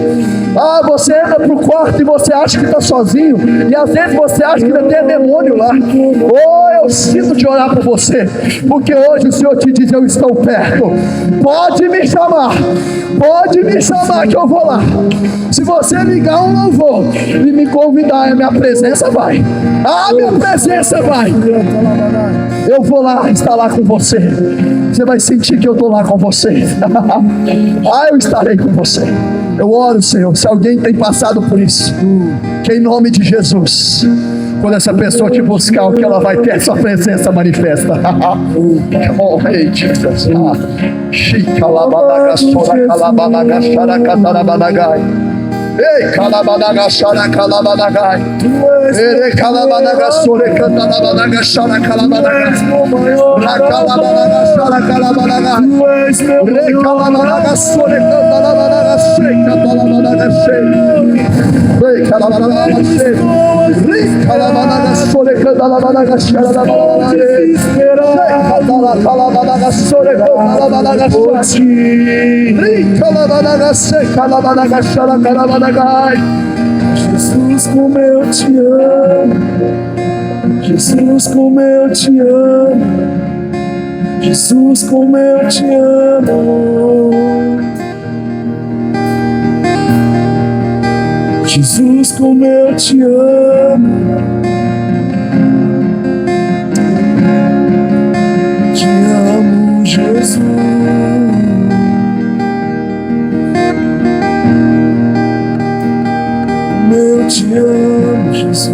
Você entra pro quarto e você acha que está sozinho, e às vezes você acha que ainda tem demônio lá. Eu sinto de orar por você, porque hoje o Senhor te diz: eu estou perto. Pode me chamar que eu vou lá. Se você ligar um louvor e me convidar, a minha presença vai. Minha presença vai. Eu vou lá estar lá com você. Você vai sentir que eu estou lá com você. Eu estarei com você. Eu oro, Senhor, se alguém tem passado por isso, que em nome de Jesus Quando essa pessoa te buscar, o que ela vai ter? Sua presença manifesta. Oh, hey, Jesus. Ei, calabanaga, xara, calabanaga. Ere calabanaga, sore, cantanabanaga, xara, calabanaga. La calabanaga, xara, calabanaga. Re calabanaga, sore, cantanabanaga, she, cantanabanaga, she. Re calabanaga, she. Re calabanaga, sore, cantanabanaga, xara, calabanaga. Calabanaga, sore, cantanabanaga, she. Re calabanaga, she, calabanaga, xara, calabanaga. Jesus, como eu te amo. Jesus, como eu te amo. Jesus, como eu te amo. Jesus, como eu te amo. Te amo, Jesus. Eu te amo, Jesus.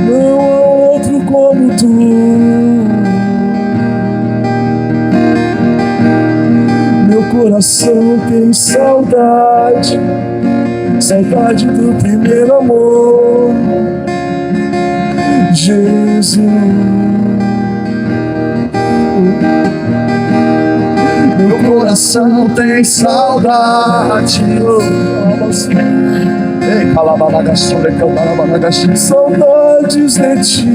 Não há outro como tu. Meu coração tem saudade, saudade do primeiro amor, Jesus. Meu coração tem saudade. Ei, calabanaga, sore, calabanaga, saudades de ti.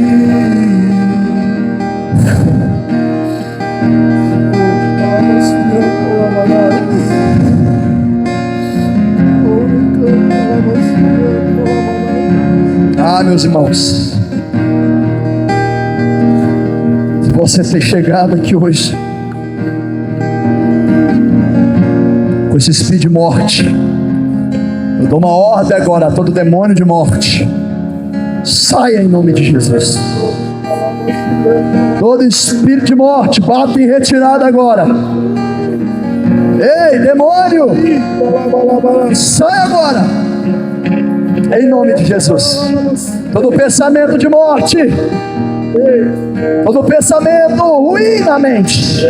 Ah, meus irmãos, se você ter chegado aqui hoje com esse espírito de morte, eu dou uma ordem agora a todo demônio de morte: saia em nome de Jesus. Todo espírito de morte, bata em retirada agora. Ei, demônio, sai agora em nome de Jesus. Todo pensamento de morte, todo pensamento ruim na mente,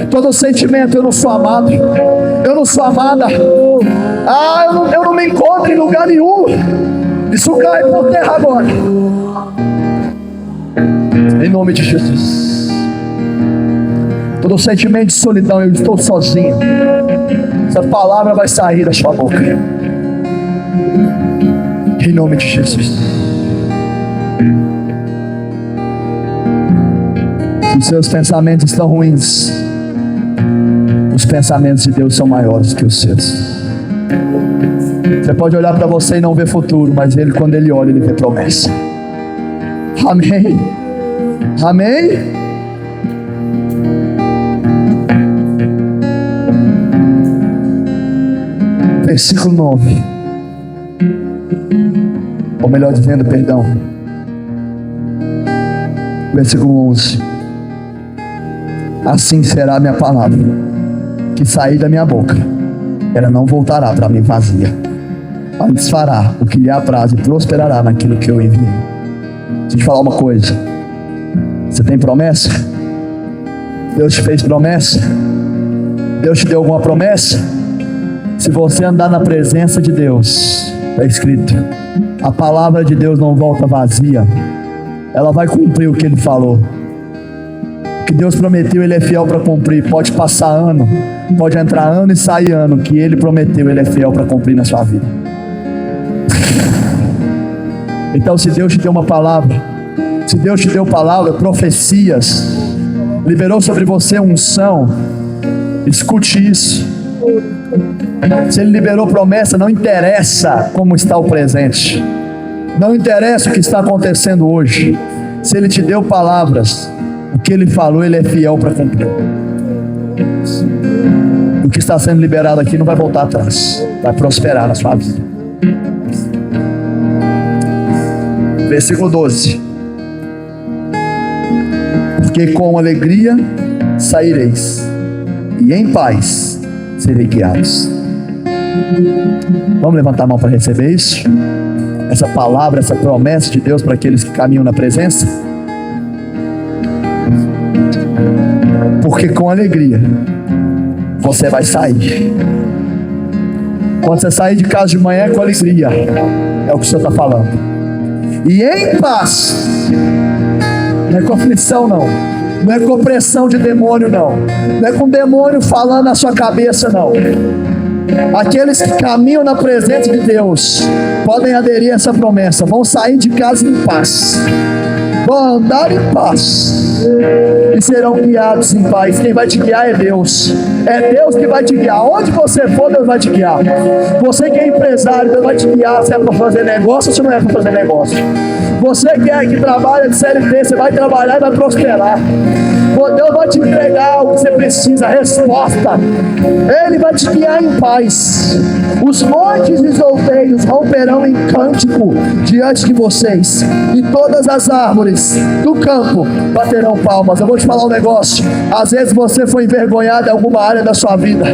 todo sentimento: eu não sou amado, eu não sou amada, eu não me encontro em lugar nenhum. Isso cai por terra agora em nome de Jesus. Todo sentimento de solidão: eu estou sozinho, essa palavra vai sair da sua boca em nome de Jesus. Se os seus pensamentos estão ruins, os pensamentos de Deus são maiores que os seus. Você pode olhar para você e não ver futuro, mas Ele, quando Ele olha, Ele vê promessa. Amém? Amém? Versículo 9. Ou melhor dizendo, perdão, versículo 11. Assim será a minha palavra que sair da minha boca, ela não voltará para mim vazia, antes fará o que lhe apraz e prosperará naquilo que eu enviei. Deixa eu te falar uma coisa: você tem promessa? Deus te fez promessa? Deus te deu alguma promessa? Se você andar na presença de Deus, está escrito, a palavra de Deus não volta vazia, ela vai cumprir o que Ele falou. O que Deus prometeu, Ele é fiel para cumprir. Pode passar ano, pode entrar ano e sair ano, que Ele prometeu, Ele é fiel para cumprir na sua vida. Então, se Deus te deu uma palavra, se Deus te deu palavra, profecias, liberou sobre você unção, escute isso. Se Ele liberou promessa, não interessa como está o presente, não interessa o que está acontecendo hoje. Se Ele te deu palavras, o que Ele falou, Ele é fiel para cumprir. O que está sendo liberado aqui não vai voltar atrás, vai prosperar na sua vida. Versículo 12. Porque com alegria saireis, e em paz serei guiados. Vamos levantar a mão para receber isso? Essa palavra, essa promessa de Deus para aqueles que caminham na presença. Porque com alegria você vai sair. Quando você sair de casa de manhã, é com alegria. É o que o Senhor está falando. E em paz. Não é com aflição, não. Não é com opressão de demônio, não. Não é com demônio falando na sua cabeça, não. Aqueles que caminham na presença de Deus podem aderir a essa promessa. Vão sair de casa em paz. Vão andar em paz. E serão guiados em paz. Quem vai te guiar é Deus. É Deus que vai te guiar. Onde você for, Deus vai te guiar. Você que é empresário, Deus vai te guiar. Se é para fazer negócio ou se não é para fazer negócio. Você que trabalha de CLT, você vai trabalhar e vai prosperar. Deus vai te entregar o que você precisa, a resposta. Ele vai te guiar em paz. Os montes e os outeiros romperão em cântico diante de vocês, e todas as árvores do campo baterão palmas. Eu vou te falar um negócio. Às vezes você foi envergonhado em alguma área da sua vida.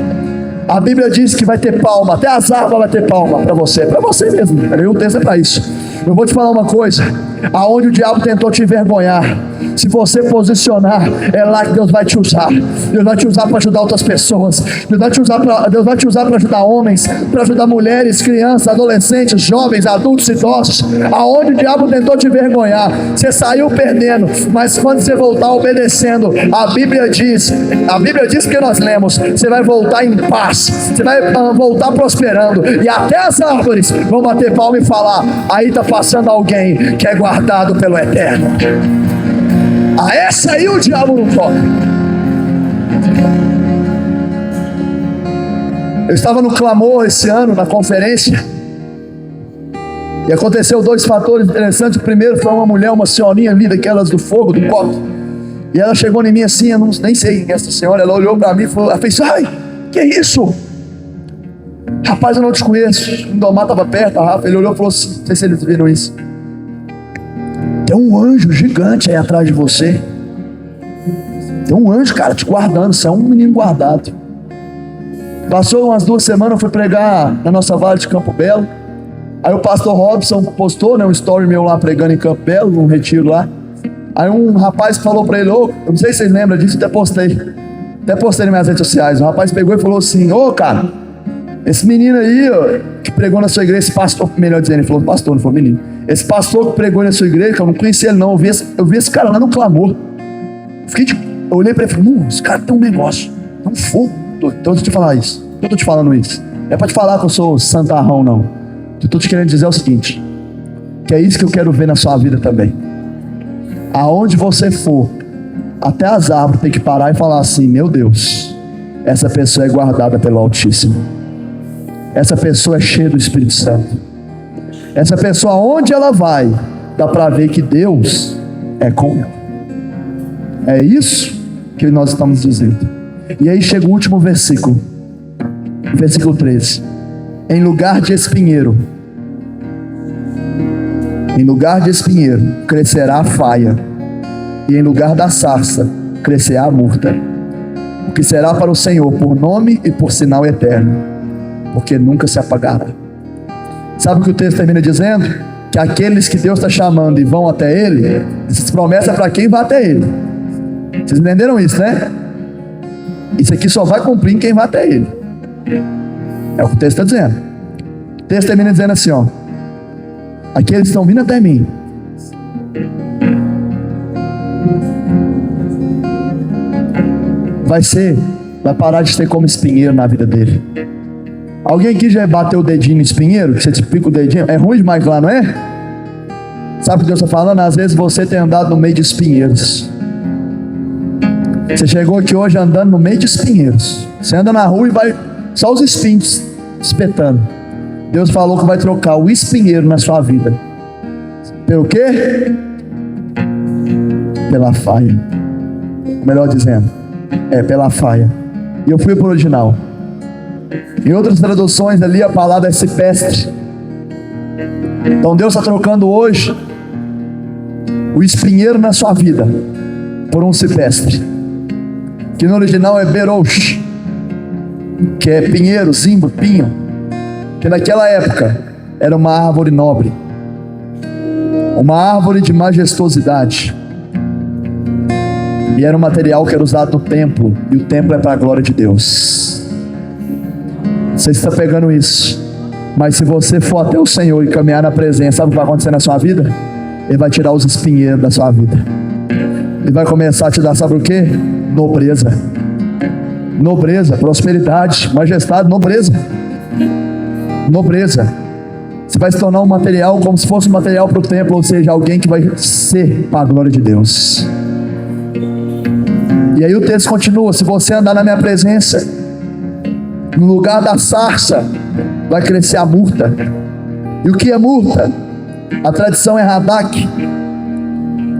A Bíblia diz que vai ter palma, até as árvores vai ter palma para você mesmo. O texto é para isso. Eu vou te falar uma coisa: aonde o diabo tentou te envergonhar, se você posicionar, é lá que Deus vai te usar. Deus vai te usar para ajudar outras pessoas. Deus vai te usar para ajudar homens, para ajudar mulheres, crianças, adolescentes, jovens, adultos, idosos. Aonde o diabo tentou te envergonhar, você saiu perdendo, mas quando você voltar obedecendo, a Bíblia diz que nós lemos, você vai voltar em paz, você vai voltar prosperando, e até as árvores vão bater palma e falar: aí está passando alguém que é guardado pelo Eterno. A essa aí o diabo não toca. Eu estava no Clamor esse ano, na conferência, e aconteceu 2 fatores interessantes. O primeiro foi uma mulher, uma senhorinha ali, daquelas do fogo, do copo, e ela chegou em mim assim, eu nem sei quem é essa senhora. Ela olhou para mim e falou, ela fez: ai, que é isso? Rapaz, eu não te conheço. O Domar estava perto, a Rafa, ele olhou e falou assim, não sei se eles viram isso: tem um anjo gigante aí atrás de você. Tem um anjo, cara, te guardando. Você é um menino guardado. Passou umas 2 semanas, eu fui pregar na nossa vale de Campo Belo. Aí o pastor Robson postou, um story meu lá pregando em Campo Belo, num retiro lá. Aí um rapaz falou pra ele: eu não sei se vocês lembram disso, até postei nas minhas redes sociais. Um rapaz pegou e falou assim: cara, esse menino aí, que pregou na sua igreja, esse pastor, melhor dizendo, ele falou pastor, não foi menino. Esse pastor que pregou na sua igreja, que eu não conhecia ele não, eu vi esse cara lá no Clamor. Eu olhei pra ele e falei: esse cara tem um negócio, tem um fogo. Então deixa eu te falar isso. Eu tô te falando isso. Não é pra te falar que eu sou santarrão, não. O que eu tô te querendo dizer é o seguinte: que é isso que eu quero ver na sua vida também. Aonde você for, até as árvores tem que parar e falar assim: meu Deus, essa pessoa é guardada pelo Altíssimo. Essa pessoa é cheia do Espírito Santo. Essa pessoa, onde ela vai, dá para ver que Deus é com ela. É isso que nós estamos dizendo. E aí chega o último versículo, versículo 13: em lugar de espinheiro crescerá a faia, e em lugar da sarça crescerá a murta, o que será para o Senhor por nome e por sinal eterno, porque nunca se apagará. Sabe o que o texto termina dizendo? Que aqueles que Deus está chamando e vão até Ele, essas promessas para quem vai até Ele. Vocês entenderam isso, né? Isso aqui só vai cumprir em quem vai até Ele. É o que o texto está dizendo. O texto termina dizendo assim: aqueles que estão vindo até mim, vai parar de ser como espinheiro na vida dele. Alguém aqui já bateu o dedinho no espinheiro? Você te pica o dedinho? É ruim demais lá, não é? Sabe o que Deus está falando? Às vezes você tem andado no meio de espinheiros. Você chegou aqui hoje andando no meio de espinheiros. Você anda na rua e vai só os espinhos espetando. Deus falou que vai trocar o espinheiro na sua vida. Pelo quê? Pela faia. Melhor dizendo, pela faia. E eu fui pro original. Em outras traduções ali a palavra é cipestre. Então Deus está trocando hoje o espinheiro na sua vida por um cipestre, que no original é berouche, que é pinheiro, zimbro, pinho. que naquela época era uma árvore nobre, uma árvore de majestosidade, e era um material que era usado no templo, e o templo é para a glória de Deus. Você está pegando isso, mas se você for até o Senhor e caminhar na presença, sabe o que vai acontecer na sua vida? Ele vai tirar os espinheiros da sua vida. Ele vai começar a te dar, sabe o que? Nobreza. Nobreza, prosperidade, majestade, nobreza. Nobreza. Você vai se tornar um material como se fosse um material para o templo, ou seja, alguém que vai ser para a glória de Deus. E aí o texto continua: se você andar na minha presença, no lugar da sarça vai crescer a murta. E o que é murta? A tradição é Radak.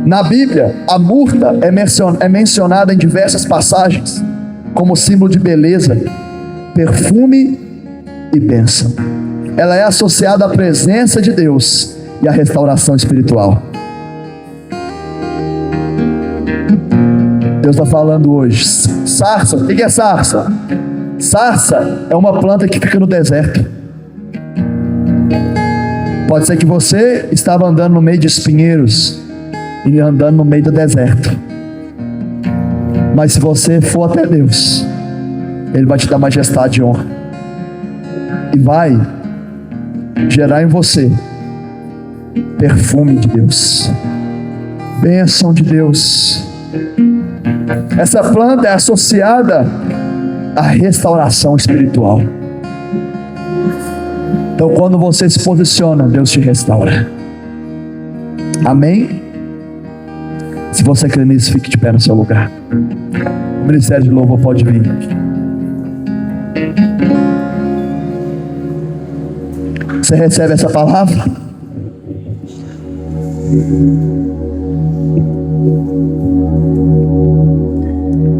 Na Bíblia, a murta é mencionada em diversas passagens como símbolo de beleza, perfume e bênção. Ela é associada à presença de Deus e à restauração espiritual. Deus está falando hoje. Sarça, o que é sarça? Sarça é uma planta que fica no deserto. Pode ser que você estava andando no meio de espinheiros e andando no meio do deserto, mas se você for até Deus, Ele vai te dar majestade e honra, e vai gerar em você perfume de Deus, bênção de Deus. Essa planta é associada à restauração espiritual. Então, quando você se posiciona, Deus te restaura. Amém? Se você crê nisso, fique de pé no seu lugar. O ministério de louvor pode vir. Você recebe essa palavra?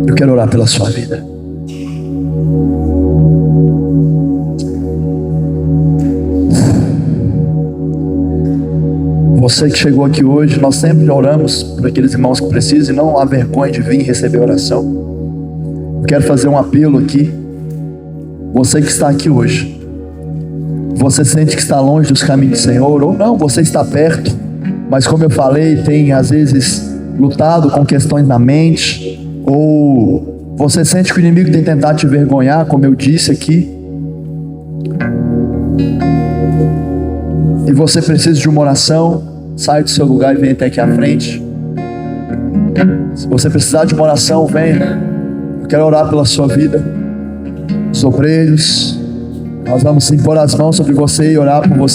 Eu quero orar pela sua vida. Você que chegou aqui hoje, nós sempre oramos por aqueles irmãos que precisam, e não há vergonha de vir e receber oração. Eu quero fazer um apelo aqui. Você que está aqui hoje, você sente que está longe dos caminhos do Senhor, ou não, você está perto, mas como eu falei, tem às vezes lutado com questões na mente, ou você sente que o inimigo tem tentado te envergonhar, como eu disse aqui, e você precisa de uma oração, sai do seu lugar e vem até aqui à frente. Se você precisar de uma oração, venha. Eu quero orar pela sua vida. Os obreiros, nós vamos impor as mãos sobre você e orar por você.